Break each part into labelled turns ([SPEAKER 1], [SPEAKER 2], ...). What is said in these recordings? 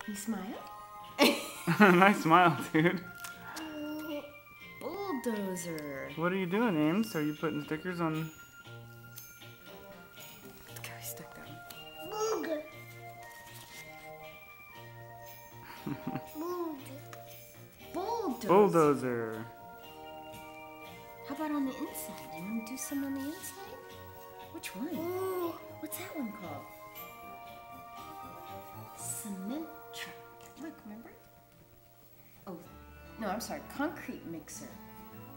[SPEAKER 1] You smile?
[SPEAKER 2] Nice smile, dude.
[SPEAKER 1] Bulldozer.
[SPEAKER 2] What are you doing, Ames? Are you putting stickers on?
[SPEAKER 1] Okay, I stuck that one.
[SPEAKER 3] Booger. Booger.
[SPEAKER 1] Bulldozer.
[SPEAKER 2] Bulldozer.
[SPEAKER 1] How about on the inside? You want to do some on the inside? Which one?
[SPEAKER 3] Ooh.
[SPEAKER 1] What's that one called? Cement truck. Look, remember? Oh, no, I'm sorry. Concrete mixer.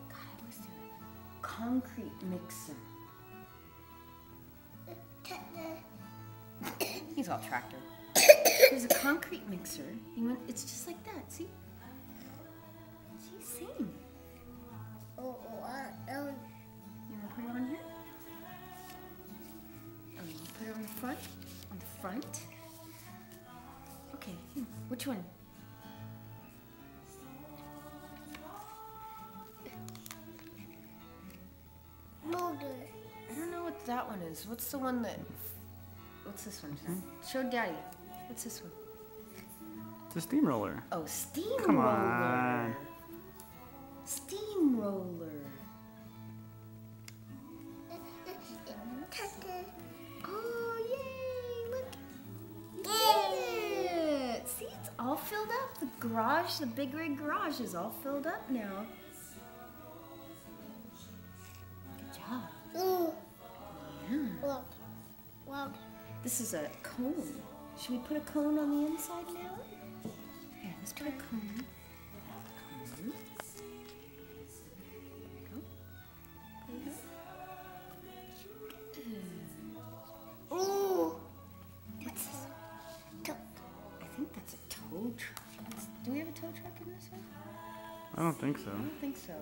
[SPEAKER 1] God, I always do it. Concrete mixer. He's all tractor. There's a concrete mixer. It's just like that. See? See, same.
[SPEAKER 3] Oh,
[SPEAKER 1] You want to put it on here? Oh, you put it on the front? On the front? Okay, which one?
[SPEAKER 3] Booger.
[SPEAKER 1] I don't know what that one is. What's the one that... What's this one? Show Daddy. What's this one?
[SPEAKER 2] It's a steamroller.
[SPEAKER 1] Oh, steamroller.
[SPEAKER 2] Come on.
[SPEAKER 1] Steamroller. Oh, yay! Look. You did it! See, it's all filled up. The garage, the big red garage is all filled up now. Good job.
[SPEAKER 3] Ooh.
[SPEAKER 1] Yeah.
[SPEAKER 3] Look. Look.
[SPEAKER 1] This is a cone. Should we put a cone on the inside now? Yeah, let's put a cone. Cone. There you go.
[SPEAKER 3] Ooh.
[SPEAKER 1] What's this?
[SPEAKER 3] Tuck.
[SPEAKER 1] I think that's a tow truck. Do we have a tow truck in this one?
[SPEAKER 2] I don't think so.
[SPEAKER 1] I don't think so.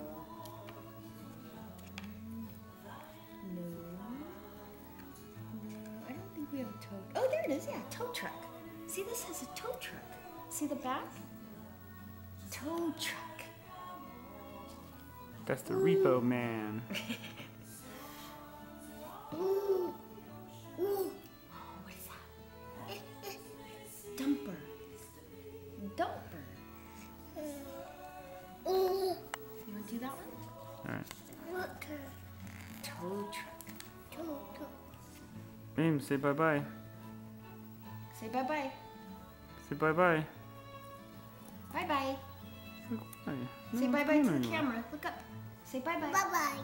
[SPEAKER 1] No. No, I don't think we have a tow. Oh, there it is. Yeah, tow truck. See, this has a tow truck. See the back? Tow truck.
[SPEAKER 2] That's the repo man.
[SPEAKER 3] Ooh. Ooh.
[SPEAKER 1] What is that? Dumper. Dumper.
[SPEAKER 3] Ooh.
[SPEAKER 1] You want to do that one?
[SPEAKER 2] Alright.
[SPEAKER 3] Look.
[SPEAKER 1] Tow truck.
[SPEAKER 3] Tuck.
[SPEAKER 2] Ames, say bye-bye.
[SPEAKER 1] Say bye-bye.
[SPEAKER 2] Say bye-bye.
[SPEAKER 1] Bye-bye.
[SPEAKER 2] Say bye.
[SPEAKER 1] Say
[SPEAKER 2] No,
[SPEAKER 1] bye-bye to the
[SPEAKER 2] anymore.
[SPEAKER 1] camera. Look up. Say bye-bye.
[SPEAKER 3] Bye-bye.